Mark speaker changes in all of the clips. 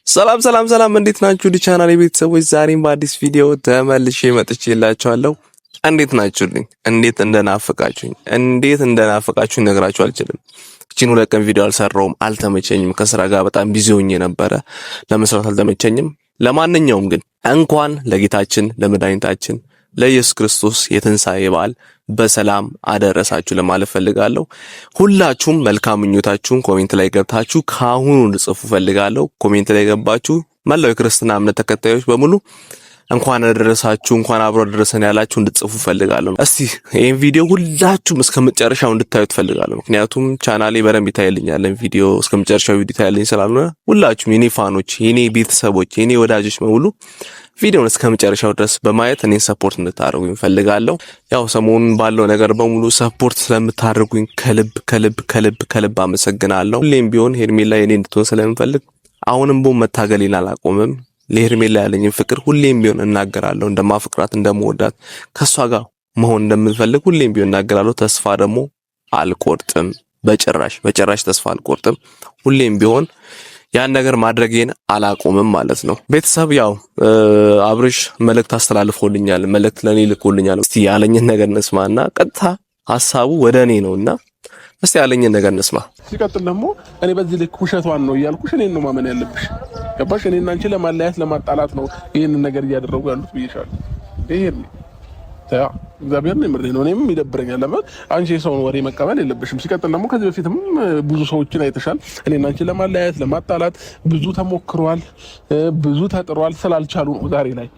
Speaker 1: ሰላም ሰላም ሰላም እንዴት ናችሁ? ቻናሌ ቤተሰቦች ዛሬም በአዲስ ቪዲዮ ተመልሼ መጥቼላችኋለሁ። እንዴት ናችሁልኝ? እንዴት እንደናፈቃችሁኝ ነግራችሁ አልችልም። እቺን ሁለት ቀን ቪዲዮ አልሰራውም፣ አልተመቸኝም። ከስራ ጋር በጣም ቢዚ ሆኜ ነበረ፣ ለመስራት አልተመቸኝም። ለማንኛውም ግን እንኳን ለጌታችን ለመድኃኒታችን ለኢየሱስ ክርስቶስ የትንሣኤ በዓል በሰላም አደረሳችሁ ለማለት ፈልጋለሁ። ሁላችሁም መልካም ምኞታችሁን ኮሜንት ላይ ገብታችሁ ካሁኑ እንድጽፉ ፈልጋለሁ። ኮሜንት ላይ ገባችሁ መላው የክርስትና እምነት ተከታዮች በሙሉ እንኳን አደረሳችሁ እንኳን አብሮ አደረሰን ያላችሁ እንድጽፉ ፈልጋለሁ። እስቲ ይሄን ቪዲዮ ሁላችሁም እስከመጨረሻው እንድታዩት ፈልጋለሁ። ምክንያቱም ቻናሌ በደንብ ይታይልኛል። ቪዲዮ እስከመጨረሻው ቪዲዮ ይታይልኝ ስላልሆነ ሁላችሁም የኔ ፋኖች፣ የኔ ቤተሰቦች፣ የኔ ወዳጆች በሙሉ ቪዲዮውን እስከመጨረሻው ድረስ በማየት እኔን ሰፖርት እንድታደርጉኝ ፈልጋለሁ። ያው ሰሞኑን ባለው ነገር በሙሉ ሰፖርት ስለምታደርጉኝ ከልብ ከልብ ከልብ ከልብ አመሰግናለሁ። ሁሌም ቢሆን ሄርሜላ የኔ እንድትሆን ስለምፈልግ አሁንም ቦም መታገሌን አላቆምም። ለሄርሜላ ያለኝን ፍቅር ሁሌም ቢሆን እናገራለሁ። እንደማፍቅራት እንደምወዳት ከሷ ጋር መሆን እንደምፈልግ ሁሌም ቢሆን እናገራለሁ። ተስፋ ደግሞ አልቆርጥም። በጭራሽ ተስፋ አልቆርጥም። ሁሌም ቢሆን ያን ነገር ማድረጌን አላቆምም ማለት ነው። ቤተሰብ ያው አብርሽ መልእክት አስተላልፎልኛል፣ መልእክት ለኔ ልኮልኛል። እስቲ ያለኝን ነገር እንስማና ቀጥታ ሐሳቡ ወደ እኔ ነውና እስቲ ያለኝን ነገር እንስማ።
Speaker 2: ሲቀጥል ደግሞ እኔ በዚህ ልክ ውሸቷን ነው እያልኩሽ እኔን ነው ማመን ያለብሽ። ገባሽ? እኔና አንቺ ለማለያየት ለማጣላት ነው ይሄንን ነገር እያደረጉ ያሉት ብዬሻለሁ። ይሄን እግዚአብሔር ነው ምርጥ ነው። እኔም ይደብረኛል። ለምን አንቺ የሰውን ወሬ መቀበል የለብሽም። ሲቀጥል ደግሞ ከዚህ በፊትም ብዙ ሰዎችን አይተሻል። እኔና አንቺ ለማለያየት ለማጣላት ብዙ ተሞክሯል፣ ብዙ ተጥሯል። ስላልቻሉ ነው ዛሬ ላይ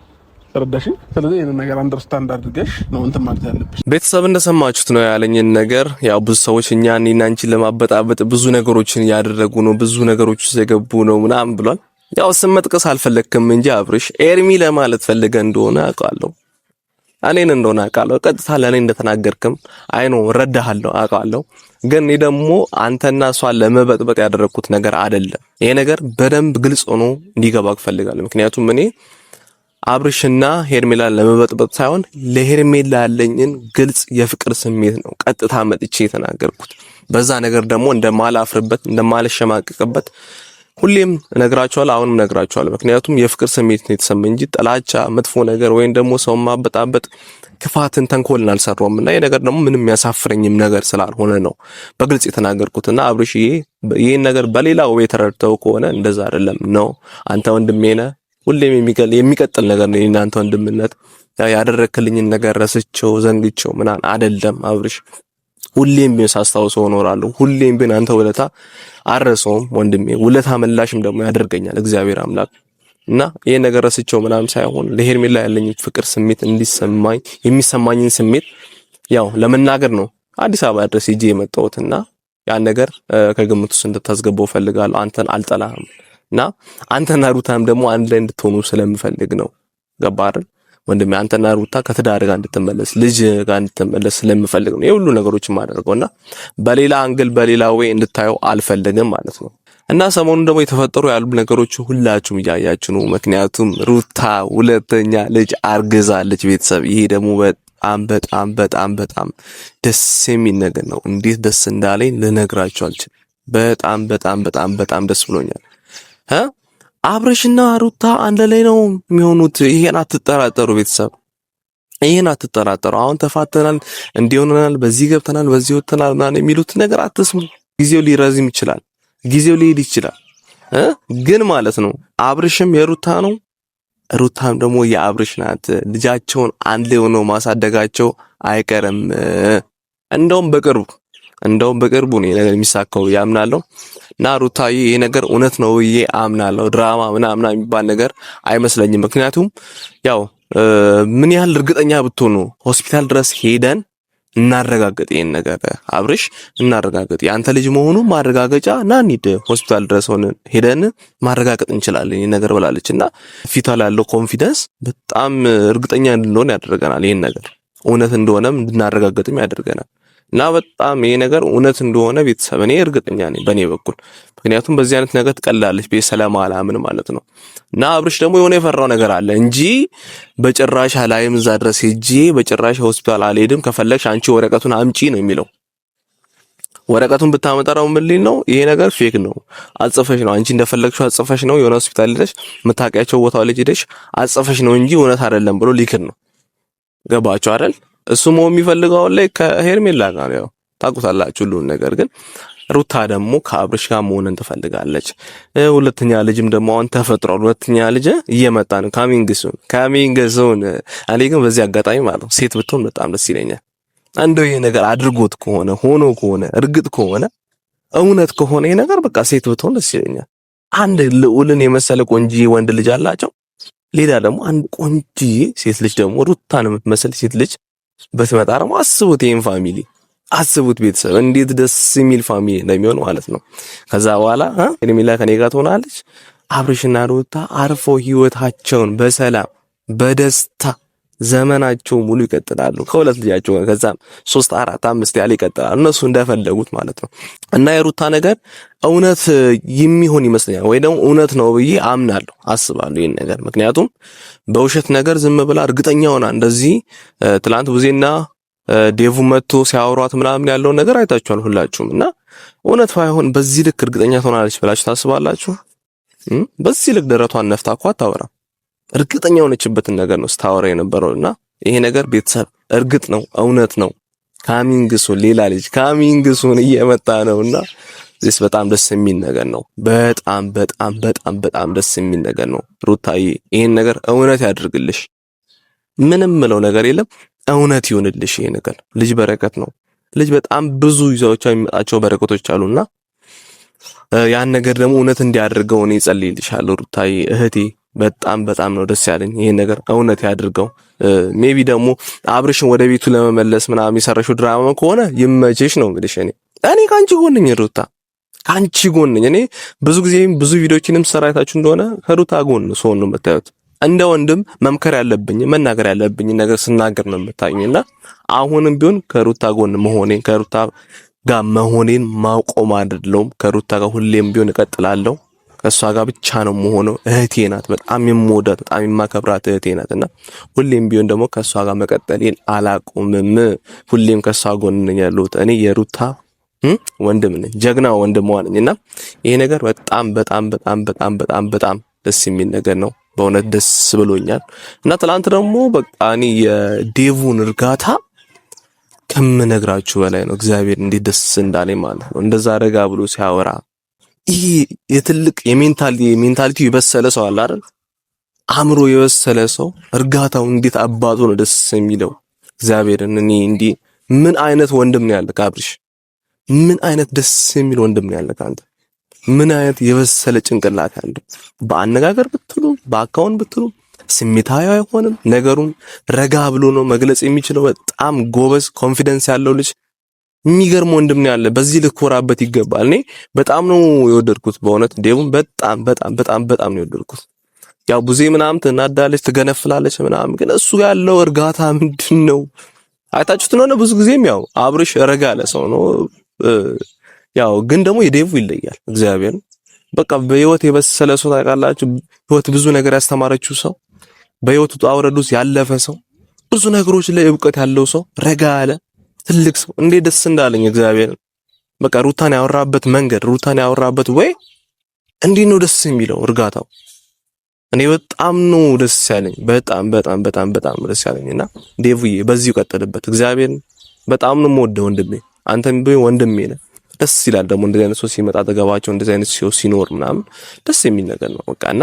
Speaker 2: ተረዳሽ። ስለዚህ ይሄንን ነገር አንደርስታንድ አድርገሽ ነው እንትን ማለት ያለብሽ።
Speaker 1: ቤተሰብ እንደሰማችሁት ነው ያለኝን ነገር። ያው ብዙ ሰዎች እኔና አንቺን ለማበጣበጥ ብዙ ነገሮችን ያደረጉ ነው፣ ብዙ ነገሮች ውስጥ የገቡ ነው ምናምን ብሏል። ያው ስም መጥቀስ አልፈለክም እንጂ አብርሽ ኤርሚ ለማለት ፈልገ እንደሆነ አውቃለሁ። እኔን እንደሆነ አውቃለሁ። ቀጥታ ለኔ እንደተናገርክም አይኖ ረዳሃለሁ አውቃለሁ። ግን እኔ ደግሞ አንተና እሷን ለመበጥበጥ ያደረኩት ነገር አይደለም። ይሄ ነገር በደንብ ግልጽ ሆኖ እንዲገባክ ፈልጋለሁ። ምክንያቱም እኔ አብርሽና ሄርሜላን ለመበጥበጥ ሳይሆን ለሄርሜላ ያለኝን ግልጽ የፍቅር ስሜት ነው ቀጥታ መጥቼ የተናገርኩት። በዛ ነገር ደግሞ እንደማላፍርበት እንደማልሸማቀቅበት ሁሌም ነግራቸዋለሁ፣ አሁንም ነግራቸዋለሁ። ምክንያቱም የፍቅር ስሜት ነው የተሰማኝ እንጂ ጥላቻ፣ መጥፎ ነገር ወይም ደግሞ ሰው ማበጣበጥ፣ ክፋትን፣ ተንኮልን አልሰራውም። እና ይሄ ነገር ደግሞ ምንም የሚያሳፍረኝም ነገር ስላልሆነ ነው በግልጽ የተናገርኩትና አብርሽ ይሄን ነገር በሌላ ወይ ተረድተው ከሆነ እንደዛ አይደለም ነው። አንተ ወንድሜ ነህ። ሁሌም የሚቀጥል ነገር ነው የእናንተ ወንድምነት። ያደረክልኝን ነገር ረስቸው ዘንግቸው ምናምን አይደለም አብርሽ። ሁሌም ቢሆን ሳስታውሰው እኖራለሁ። ሁሌም ቢሆን አንተ ውለታ አረሰውም ወንድሜ። ውለታ መላሽም ደግሞ ያደርገኛል እግዚአብሔር አምላክ። እና ይሄ ነገር ረስቸው ምናምን ሳይሆን ለሄርሜላ ያለኝ ፍቅር ስሜት እንዲሰማኝ የሚሰማኝን ስሜት ያው ለመናገር ነው አዲስ አበባ ድረስ ሄጄ የመጣሁትና ያን ነገር ከግምት ውስጥ እንድታስገባው ፈልጋለሁ። አንተን አልጠላህም እና አንተና ሩታም ደግሞ አንድ ላይ እንድትሆኑ ስለምፈልግ ነው። ገባህ አይደል ወንድሜ? አንተና ሩታ ከትዳር ጋር እንድትመለስ ልጅ ጋር እንድትመለስ ስለምፈልግ ነው የሁሉ ነገሮችን ማድረገውና በሌላ አንግል በሌላ ወይ እንድታየው አልፈልግም ማለት ነው። እና ሰሞኑን ደግሞ የተፈጠሩ ያሉ ነገሮች ሁላችሁም እያያችሁ ነው። ምክንያቱም ሩታ ሁለተኛ ልጅ አርግዛለች ቤተሰብ። ይሄ ደግሞ በጣም በጣም በጣም በጣም ደስ የሚል ነገር ነው። እንዴት ደስ እንዳለኝ ልነግራችሁ አልችልም። በጣም በጣም በጣም በጣም ደስ ብሎኛል። አብርሽና ሩታ አንድ ላይ ነው የሚሆኑት። ይሄን አትጠራጠሩ ቤተሰብ፣ ይሄን አትጠራጠሩ። አሁን ተፋተናል፣ እንዲሆነናል፣ በዚህ ገብተናል፣ በዚህ ወጥተናል ምናምን የሚሉት ነገር አትስሙ። ጊዜው ሊረዝም ይችላል፣ ጊዜው ሊሄድ ይችላል። ግን ማለት ነው አብርሽም የሩታ ነው፣ ሩታም ደግሞ የአብርሽ ናት። ልጃቸውን አንድ ላይ ሆነው ማሳደጋቸው አይቀርም። እንደውም በቅርቡ ነው ነገር የሚሳካው ያምናለሁ። እና ሩታዬ ይሄ ነገር እውነት ነው ብዬ አምናለሁ። ድራማ ምናምን የሚባል ነገር አይመስለኝም። ምክንያቱም ያው ምን ያህል እርግጠኛ ብትሆኑ ሆስፒታል ድረስ ሄደን እናረጋግጥ፣ ይሄን ነገር አብርሽ እናረጋግጥ፣ ያንተ ልጅ መሆኑ ማረጋገጫ ና እንሂድ ሆስፒታል ድረስ ሄደን ማረጋገጥ እንችላለን ይሄን ነገር ብላለችና ፊቷ ላይ ያለው ኮንፊደንስ በጣም እርግጠኛ እንድንሆን ያደርገናል። ይሄን ነገር እውነት እንደሆነም እንድናረጋግጥም ያደርገናል። እና በጣም ይሄ ነገር እውነት እንደሆነ ቤተሰብ እኔ እርግጠኛ ነኝ በኔ በኩል። ምክንያቱም በዚህ አይነት ነገር ትቀላለች በሰላም አላምን ማለት ነው። እና አብርሽ ደግሞ የሆነ የፈራው ነገር አለ እንጂ በጭራሽ አላይም እዛ ድረስ ሄጄ በጭራሽ ሆስፒታል አልሄድም፣ ከፈለግሽ አንቺ ወረቀቱን አምጪ ነው የሚለው። ወረቀቱን ብታመጣው ምን ሊል ነው? ይሄ ነገር ፌክ ነው፣ አጽፈሽ ነው አንቺ እንደፈለግሽው አጽፈሽ ነው የሆነ ሆስፒታል ሄደሽ የምታውቂያቸው ቦታው ላይ ሄደሽ አጽፈሽ ነው እንጂ እውነት አይደለም ብሎ ሊክድ ነው። ገባችሁ አይደል? እሱ የሚፈልገው ላይ ከሄርሜላ ጋር ነው፣ ታውቁታላችሁ ሁሉን ነገር። ግን ሩታ ደግሞ ከአብርሽ ጋር መሆንን ትፈልጋለች። ሁለተኛ ልጅም ደግሞ አሁን ተፈጥሯል። ሁለተኛ ልጅ እየመጣ ነው። ካሚንግ ሱን። እኔ ግን በዚህ አጋጣሚ ማለት ነው ሴት ብትሆን በጣም ደስ ይለኛል። እንደው ይሄ ነገር አድርጎት ከሆነ ሆኖ ከሆነ እርግጥ ከሆነ እውነት ከሆነ ይሄ ነገር በቃ ሴት ብትሆን ደስ ይለኛል። አንድ ልዑልን የመሰለ ቆንጂዬ ወንድ ልጅ አላቸው። ሌላ ደግሞ አንድ ቆንጂዬ ሴት ልጅ ደግሞ ሩታን የምትመስል ሴት ልጅ በትመጣ ደግሞ አስቡት፣ ይሄን ፋሚሊ አስቡት፣ ቤተሰብ እንዴት ደስ የሚል ፋሚሊ እንደሚሆን ማለት ነው። ከዛ በኋላ ሄርሜላ ከኔ ጋር ትሆናለች። አብርሽና ሩታ አርፈው ህይወታቸውን በሰላም በደስታ ዘመናቸው ሙሉ ይቀጥላሉ። ከሁለት ልጃቸው ከዛም 3 4 5 ያለ ይቀጥላሉ፣ እነሱ እንደፈለጉት ማለት ነው። እና የሩታ ነገር እውነት የሚሆን ይመስለኛል ወይ ደግሞ እውነት ነው ብዬ አምናለሁ፣ አስባለሁ ይሄን ነገር። ምክንያቱም በውሸት ነገር ዝም ብላ እርግጠኛ ሆና እንደዚህ ትላንት ቡዜና ዴቭ መጥቶ ሲያወሯት ምናምን ያለው ነገር አይታችኋል ሁላችሁም። እና እውነት ባይሆን በዚህ ልክ እርግጠኛ ትሆናለች ብላችሁ ታስባላችሁ? በዚህ ልክ ደረቷን ነፍታ እኮ አታወራም። እርግጠኛ የሆነችበትን ነገር ነው ስታወራ የነበረውና ይሄ ነገር ቤተሰብ እርግጥ ነው እውነት ነው። ካሚንግ ሱን ሌላ ልጅ ካሚንግ ሱን እየመጣ ነውና this በጣም ደስ የሚል ነገር ነው። በጣም በጣም በጣም በጣም ደስ የሚል ነገር ነው። ሩታዬ ይሄን ነገር እውነት ያድርግልሽ። ምንም ምለው ነገር የለም። እውነት ይሁንልሽ ይሄ ነገር። ልጅ በረከት ነው። ልጅ በጣም ብዙ ይዘውቻው የሚመጣቸው በረከቶች አሉና ያን ነገር ደግሞ እውነት እንዲያደርገው እኔ ጸልይልሻለሁ ሩታዬ እህቴ። በጣም በጣም ነው ደስ ያለኝ። ይሄን ነገር እውነት ያድርገው። ሜቢ ደግሞ አብርሽን ወደ ቤቱ ለመመለስ ምናምን የሰራሽው ድራማ ከሆነ ይመችሽ ነው እንግዲህ። እኔ ካንቺ ጎን ነኝ ሩታ፣ ካንቺ ጎን ነኝ። እኔ ብዙ ጊዜ ብዙ ቪዲዮችንም ሰራይታችሁ እንደሆነ ከሩታ ጎን ሰው ነው የምታዩት። እንደ ወንድም መምከር ያለብኝ መናገር ያለብኝ ነገር ስናገር ነው የምታዩኝና አሁንም ቢሆን ከሩታ ጎን መሆኔን ከሩታ ጋር መሆኔን ማቆም አይደለም። ከሩታ ጋር ሁሌም ቢሆን እቀጥላለሁ። ከሷ ጋር ብቻ ነው የምሆነው። እህቴ ናት፣ በጣም የምወዳት በጣም የማከብራት እህቴ ናትና ሁሌም ቢሆን ደግሞ ከሷ ጋር መቀጠሌን አላቆምም። ሁሌም ከሷ ጎን ነኝ ያለሁት። እኔ የሩታ ወንድም ነኝ፣ ጀግና ወንድሟ ነኝና ይሄ ነገር በጣም በጣም በጣም በጣም በጣም በጣም ደስ የሚል ነገር ነው። በእውነት ደስ ብሎኛል። እና ትላንት ደግሞ በቃ እኔ የዴቭን እርጋታ ከምነግራችሁ በላይ ነው። እግዚአብሔር እንዴት ደስ እንዳለኝ ማለት ነው። እንደዛ ረጋ ብሎ ሲያወራ ይሄ የትልቅ የሜንታሊቲ የበሰለ ሰው አለ አይደል? አእምሮ የበሰለ ሰው እርጋታው እንዴት አባቱ ነው ደስ የሚለው። እግዚአብሔርን እኔ እንዲህ ምን አይነት ወንድም ነው ያለህ አብርሽ? ምን አይነት ደስ የሚል ወንድም ነው ያለህ አንተ? ምን አይነት የበሰለ ጭንቅላት ያለው። በአነጋገር ብትሉ በአካውን ብትሉ ስሜታዊ አይሆንም። ነገሩን ረጋ ብሎ ነው መግለጽ የሚችለው። በጣም ጎበዝ ኮንፊደንስ ያለው ልጅ፣ የሚገርም ወንድም ነው ያለ። በዚህ ልኮራበት ይገባል። እኔ በጣም ነው የወደድኩት በእውነት ዴቭን በጣም በጣም በጣም በጣም ነው የወደድኩት። ያው ቡዜ ምናምን ትናዳለች ትገነፍላለች ምናምን፣ ግን እሱ ያለው እርጋታ ምንድነው? አይታችሁት ነው። ብዙ ጊዜም ያው አብርሽ ረጋ ያለ ሰው ነው። ያው ግን ደግሞ የዴቭ ይለያል። እግዚአብሔር በቃ በህይወት የበሰለ ሰው ታውቃላችሁ። ህይወት ብዙ ነገር ያስተማረችው ሰው፣ በህይወት ውጣ ውረድ ውስጥ ያለፈ ሰው፣ ብዙ ነገሮች ላይ እውቀት ያለው ሰው፣ ረጋ ያለ ትልቅ ሰው እንዴት ደስ እንዳለኝ እግዚአብሔር። በቃ ሩታን ያወራበት መንገድ፣ ሩታን ያወራበት ወይ እንዴት ነው ደስ የሚለው እርጋታው። እኔ በጣም ነው ደስ ያለኝ። በጣም በጣም በጣም በጣም ደስ ያለኝና ዴቭዬ በዚሁ ቀጥልበት። እግዚአብሔር በጣም ነው የምወደው ወንድሜ። አንተም ቢሆን ወንድሜ ነህ። ደስ ይላል ደግሞ እንደዚህ አይነት ሰው ሲመጣ ተገባቸው እንደዚህ አይነት ሰው ሲኖር ምናምን ደስ የሚል ነገር ነው በቃና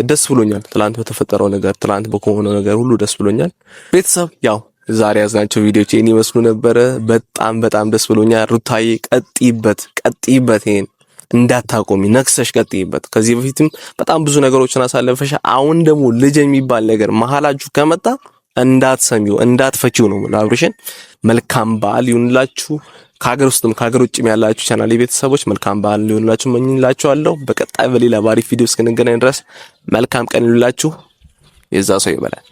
Speaker 1: ደስ ብሎኛል። ትላንት በተፈጠረው ነገር፣ ትላንት በሆነው ነገር ሁሉ ደስ ብሎኛል። ቤተሰብ ያው ዛሬ ያዝናቸው ቪዲዮዎች ይሄን ይመስሉ ነበረ። በጣም በጣም ደስ ብሎኛል። ሩታዬ ቀጥይበት፣ ይሄን እንዳታቆሚ ነክሰሽ ቀጥይበት። ከዚህ በፊትም በጣም ብዙ ነገሮችን አሳለፈሽ። አሁን ደግሞ ልጅ የሚባል ነገር መሀላችሁ ከመጣ እንዳትሰሚው እንዳትፈቺው ነው አብርሽን። መልካም በዓል ይሁንላችሁ። ከሀገር ውስጥም ከሀገር ውጭም ያላችሁ ቻናል ቤተሰቦች መልካም በዓል ይሁንላችሁ መኝላችኋለሁ። በቀጣይ በሌላ ባሪፍ ቪዲዮ እስክንገናኝ ድረስ መልካም ቀን ይሁንላችሁ። የዛ ሰው ይበላል።